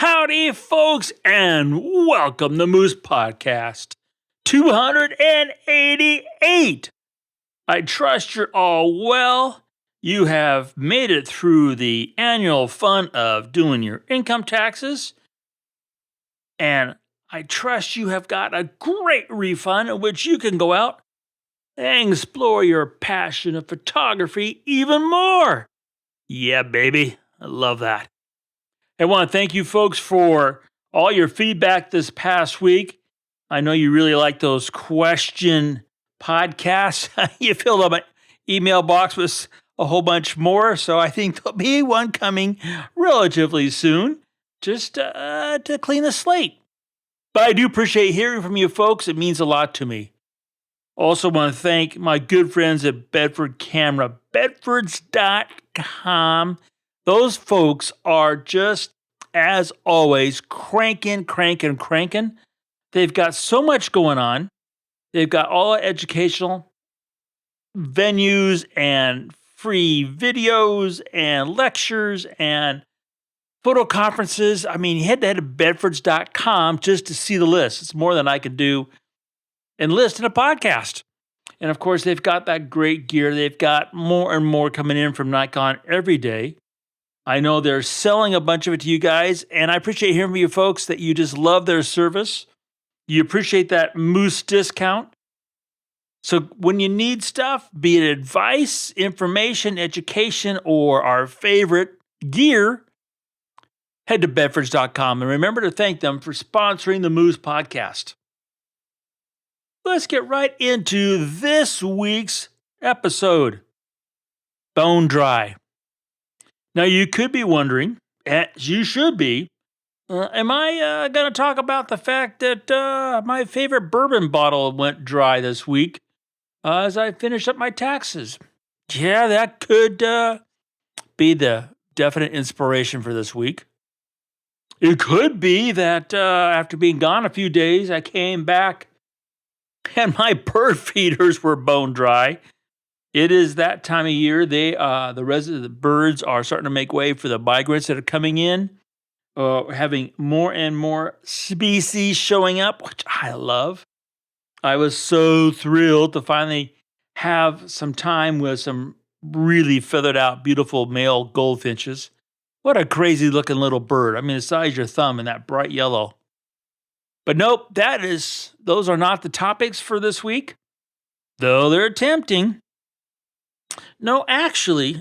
Howdy, folks, and welcome to Moose Podcast 288. I trust you're all well. You have made it through the annual fun of doing your income taxes, and I trust you have got a great refund in which you can go out and explore your passion of photography even more. Yeah, baby, I love that. I want to thank you folks for all your feedback this past week. I know you really like those question podcasts. You filled up my email box with a whole bunch more, so I think there'll be one coming relatively soon, just to clean the slate. But I do appreciate hearing from you folks. It means a lot to me. Also want to thank my good friends at Bedford Camera, bedfords.com. Those folks are just, as always, cranking. They've got so much going on. They've got all educational venues and free videos and lectures and photo conferences. I mean, you head to bedfords.com just to see the list. It's more than I could do and list in a podcast. And of course, they've got that great gear. They've got more and more coming in from Nikon every day. I know they're selling a bunch of it to you guys, and I appreciate hearing from you folks that you just love their service. You appreciate that Moose discount. So when you need stuff, be it advice, information, education, or our favorite gear, head to bedfords.com and remember to thank them for sponsoring the Moose Podcast. Let's get right into this week's episode. Bone dry. Now, you could be wondering, as you should be, am I going to talk about the fact that my favorite bourbon bottle went dry this week as I finished up my taxes? Yeah, that could be the definite inspiration for this week. It could be that after being gone a few days, I came back and my bird feeders were bone dry. It is that time of year. The birds are starting to make way for the migrants that are coming in. Having more and more species showing up, which I love. I was so thrilled to finally have some time with some really feathered out, beautiful male goldfinches. What a crazy looking little bird. I mean, the size of your thumb and that bright yellow. But nope, those are not the topics for this week, though they're tempting. No, actually,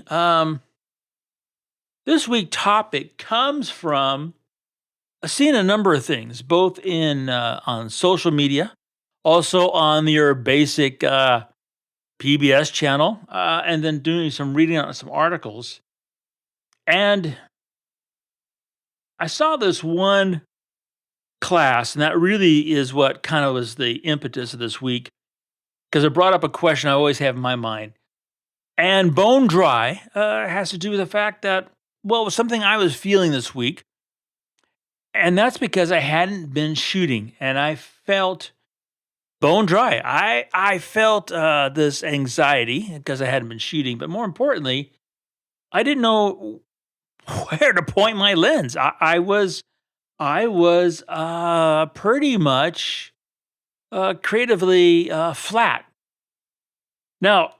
this week's topic comes from seeing a number of things, both on social media, also on your basic PBS channel, and then doing some reading on some articles. And I saw this one class, and that really is what kind of was the impetus of this week, because it brought up a question I always have in my mind. And bone dry has to do with the fact that, well, it was something I was feeling this week. And that's because I hadn't been shooting and I felt bone dry. I felt this anxiety because I hadn't been shooting. But more importantly, I didn't know where to point my lens. I was pretty much creatively flat. Now,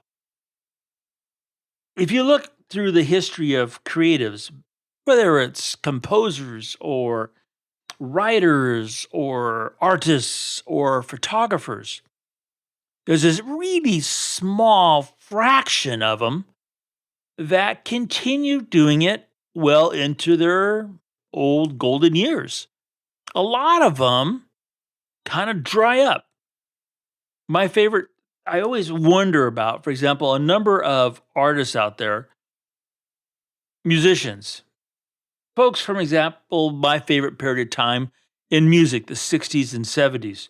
if you look through the history of creatives, whether it's composers or writers or artists or photographers, there's this really small fraction of them that continue doing it well into their old golden years. A lot of them kind of dry up. My favorite, I always wonder about, for example, a number of artists out there, musicians, folks, for example, my favorite period of time in music, the 60s and 70s.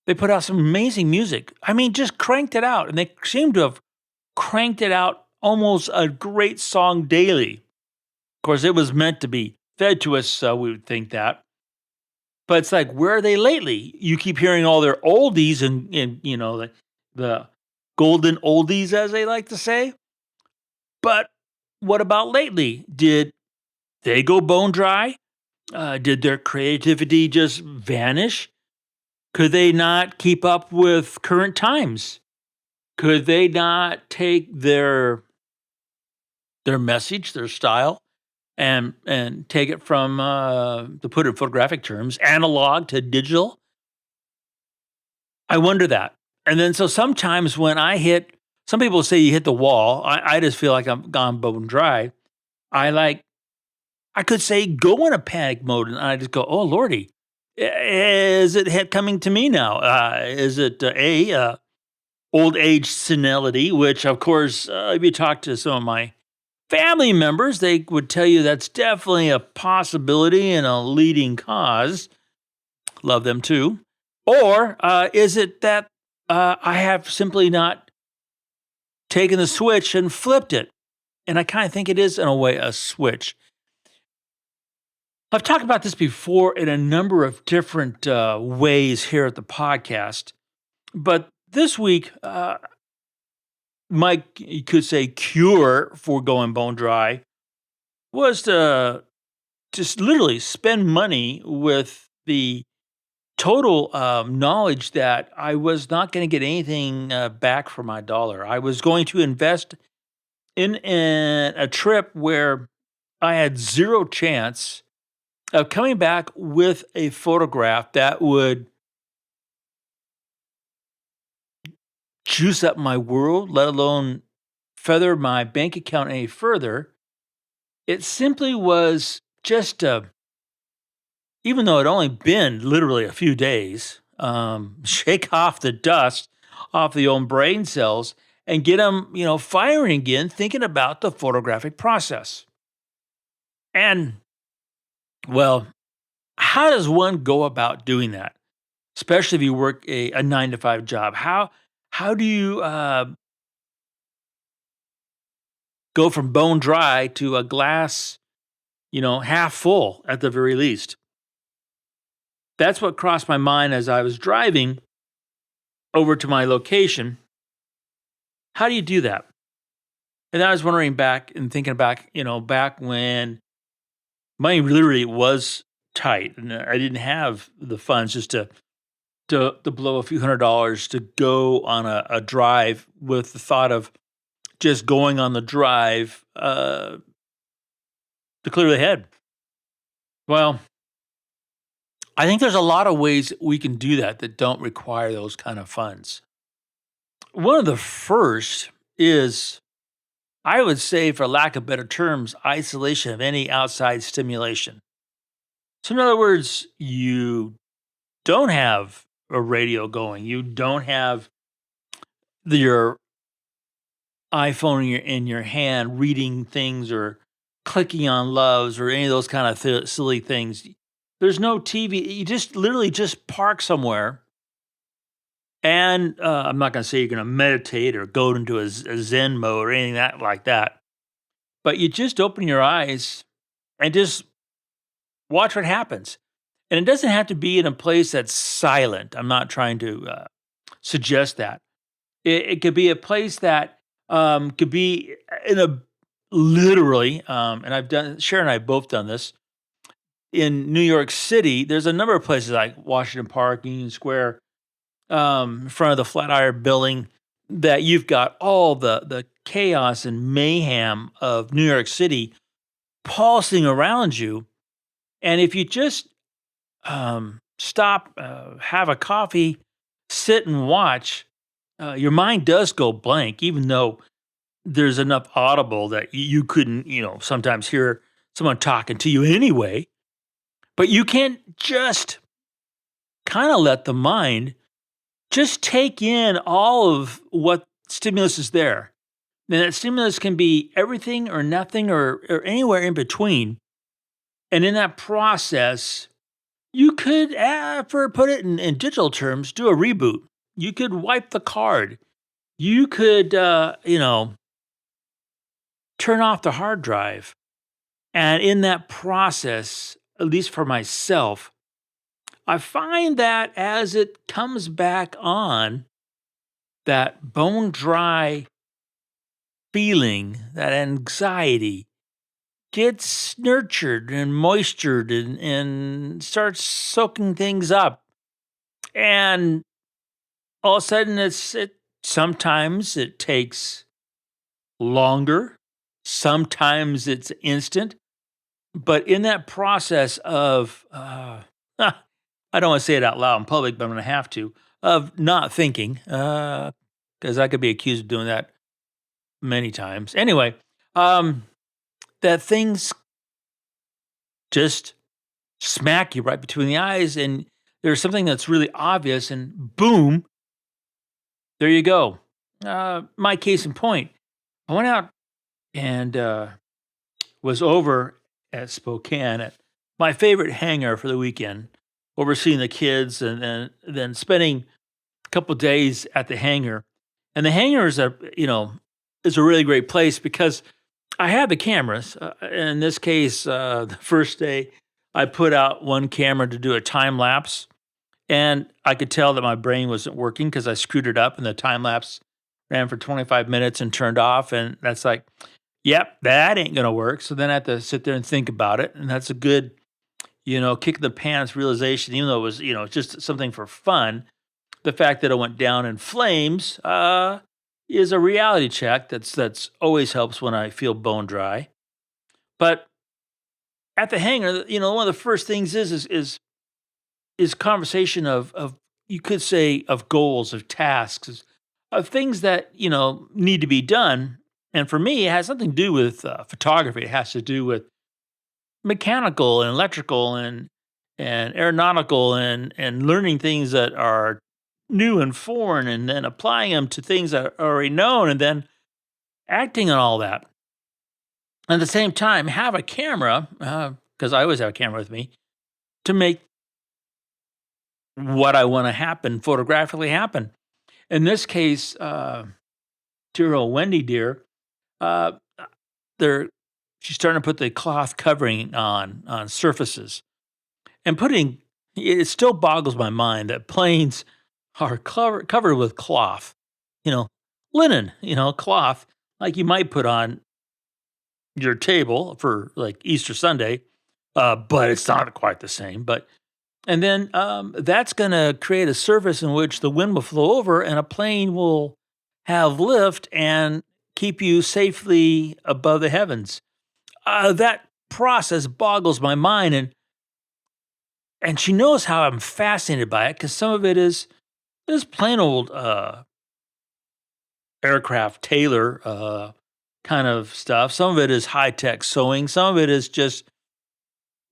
They put out some amazing music. I mean, just cranked it out. And they seem to have cranked it out almost a great song daily. Of course, it was meant to be fed to us, so we would think that. But it's like, where are they lately? You keep hearing all their oldies and you know, the golden oldies, as they like to say. But what about lately? Did they go bone dry? Did their creativity just vanish? Could they not keep up with current times? Could they not take their message, their style, and take it from, to put it in photographic terms, analog to digital? I wonder that. And then so sometimes when I hit some people say you hit the wall. I just feel like I'm gone bone dry. I like I could say go in a panic mode and I just go, "Oh lordy, is it coming to me now? Is it old age senility?" Which, of course, if you talk to some of my family members, they would tell you that's definitely a possibility and a leading cause. Love them too. Or is it that I have simply not taken the switch and flipped it? And I kind of think it is, in a way, a switch. I've talked about this before in a number of different ways here at the podcast, but this week, my, you could say, cure for going bone dry was to just literally spend money with the total knowledge that I was not going to get anything back for my dollar. I was going to invest in a trip where I had zero chance of coming back with a photograph that would juice up my world, let alone feather my bank account any further. It simply was just even though it only been literally a few days, shake off the dust off the own brain cells and get them, firing again, thinking about the photographic process. And well, how does one go about doing that? Especially if you work a 9 to 5 job. How do you go from bone dry to a glass, half full at the very least? That's what crossed my mind as I was driving over to my location. How do you do that? And I was wondering back and thinking back, back when money literally was tight and I didn't have the funds just to blow a few $100s to go on a drive with the thought of just going on the drive to clear the head. Well, I think there's a lot of ways we can do that don't require those kind of funds. One of the first is, I would say, for lack of better terms, isolation of any outside stimulation. So, in other words, you don't have a radio going, you don't have your iPhone in your hand reading things or clicking on loves or any of those kind of silly things. There's no TV. You just literally just park somewhere. And I'm not going to say you're going to meditate or go into a Zen mode or anything like that. But you just open your eyes and just watch what happens. And it doesn't have to be in a place that's silent. I'm not trying to suggest that. It could be a place that could be in a literally, and I've done, Sharon and I both done this. In New York City, there's a number of places like Washington Park, Union Square, in front of the Flatiron Building, that you've got all the chaos and mayhem of New York City pulsing around you. And if you just stop, have a coffee, sit and watch, your mind does go blank, even though there's enough audible that you couldn't, sometimes hear someone talking to you anyway. But you can't just kind of let the mind just take in all of what stimulus is there. And that stimulus can be everything or nothing or anywhere in between. And in that process, you could, for put it in digital terms, do a reboot. You could wipe the card. You could, turn off the hard drive. And in that process, at least for myself, I find that as it comes back on, that bone dry feeling, that anxiety gets nurtured and moistured and starts soaking things up. And all of a sudden sometimes it takes longer, sometimes it's instant. But in that process of, I don't want to say it out loud in public, but I'm going to have to, of not thinking, because I could be accused of doing that many times. Anyway, um, that things just smack you right between the eyes, and there's something that's really obvious, and boom, there you go. My case in point, I went out and was over at Spokane at my favorite hangar for the weekend, overseeing the kids, and then spending a couple days at the hangar. And the hangar is a really great place because I have the cameras. In this case, the first day, I put out one camera to do a time lapse, and I could tell that my brain wasn't working because I screwed it up, and the time lapse ran for 25 minutes and turned off. And that's like, yep, that ain't gonna work. So then I have to sit there and think about it, and that's a good, kick in the pants realization. Even though it was, just something for fun, the fact that it went down in flames is a reality check. That's always helps when I feel bone dry. But at the hangar, one of the first things is conversation of you could say of goals, of tasks, of things that need to be done. And for me, it has nothing to do with photography. It has to do with mechanical and electrical and aeronautical and learning things that are new and foreign, and then applying them to things that are already known, and then acting on all that. At the same time, have a camera, because I always have a camera with me, to make what I want to happen photographically happen. In this case, dear old Wendy dear, uh, they're she's starting to put the cloth covering on surfaces, and putting it still boggles my mind that planes are covered with cloth, you know, linen, cloth like you might put on your table for like Easter Sunday, but it's not quite the same. But and then that's going to create a surface in which the wind will flow over, and a plane will have lift and keep you safely above the heavens. That process boggles my mind, and she knows how I'm fascinated by it because some of it is plain old aircraft tailor kind of stuff. Some of it is high tech sewing. Some of it is just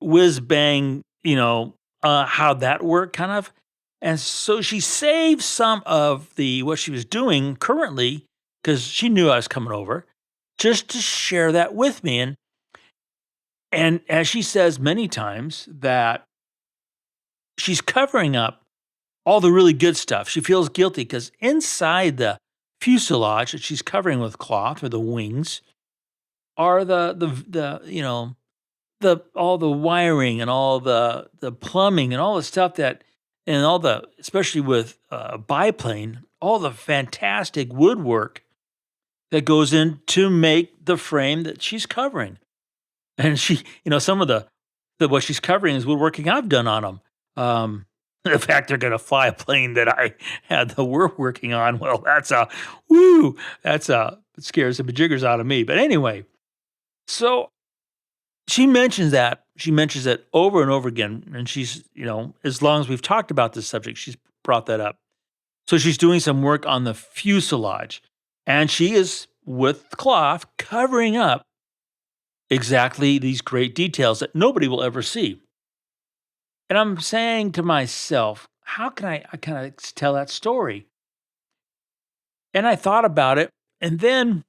whiz bang, how that worked kind of. And so she saved some of the what she was doing currently because she knew I was coming over, just to share that with me. And as she says many times that she's covering up all the really good stuff. She feels guilty because inside the fuselage that she's covering with cloth, or the wings, are the all the wiring and all the plumbing and all the stuff and all the, especially with biplane, all the fantastic woodwork that goes in to make the frame that she's covering. And she, some of the what she's covering is woodworking I've done on them. The fact they're going to fly a plane that I had the work working on, well, it scares the bejiggers out of me. But anyway, so she mentions that. She mentions it over and over again. And she's, as long as we've talked about this subject, she's brought that up. So she's doing some work on the fuselage, and she is with cloth covering up exactly these great details that nobody will ever see. And I'm saying to myself, how can I kind of tell that story? And I thought about it, and then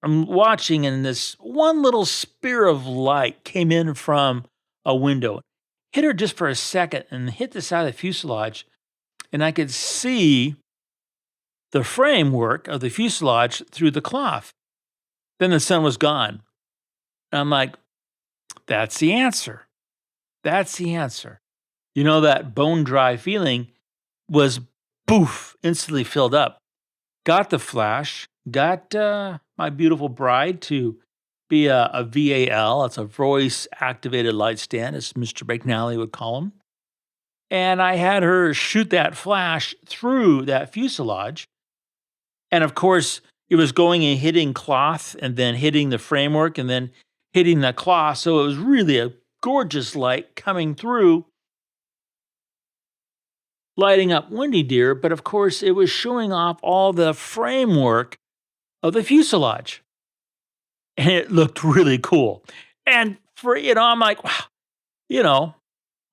I'm watching, and this one little spear of light came in from a window, hit her just for a second, and hit the side of the fuselage, and I could see the framework of the fuselage through the cloth. Then the sun was gone. And I'm like, that's the answer. That's the answer. That bone dry feeling was poof, instantly filled up. Got the flash, got my beautiful bride to be a VAL. It's a voice activated light stand, as Mr. McNally would call them. And I had her shoot that flash through that fuselage. And of course, it was going and hitting cloth and then hitting the framework and then hitting the cloth. So it was really a gorgeous light coming through, lighting up Windy Deer. But of course, it was showing off all the framework of the fuselage. And it looked really cool. And I'm like, wow, you know,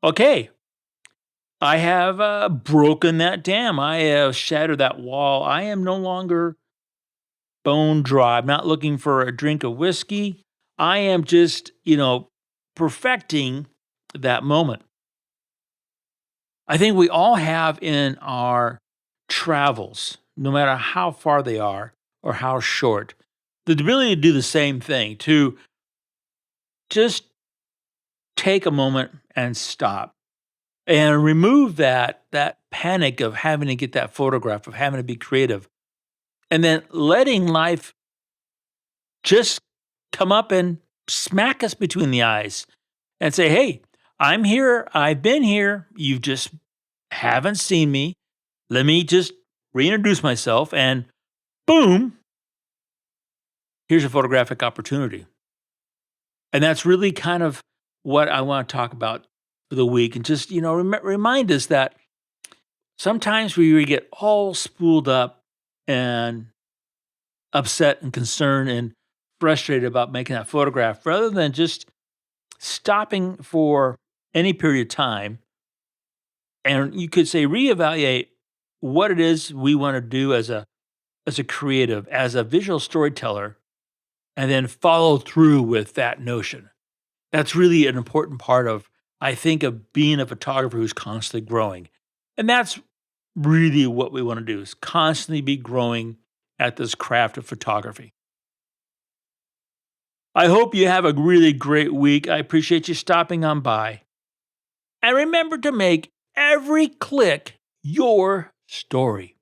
okay, I have broken that dam. I have shattered that wall. I am no longer bone dry. I'm not looking for a drink of whiskey. I am just, perfecting that moment. I think we all have in our travels, no matter how far they are or how short, the ability to do the same thing, to just take a moment and stop and remove that panic of having to get that photograph, of having to be creative, and then letting life just come up and smack us between the eyes and say, hey, I'm here. I've been here. You just haven't seen me. Let me just reintroduce myself, and boom, here's a photographic opportunity. And that's really kind of what I want to talk about for the week, and just, remind us that sometimes we get all spooled up and upset and concerned and frustrated about making that photograph, rather than just stopping for any period of time. And you could say reevaluate what it is we want to do as a creative, as a visual storyteller, and then follow through with that notion. That's really an important part of, I think, of being a photographer who's constantly growing. And that's really what we want to do, is constantly be growing at this craft of photography. I hope you have a really great week. I appreciate you stopping on by. And remember to make every click your story.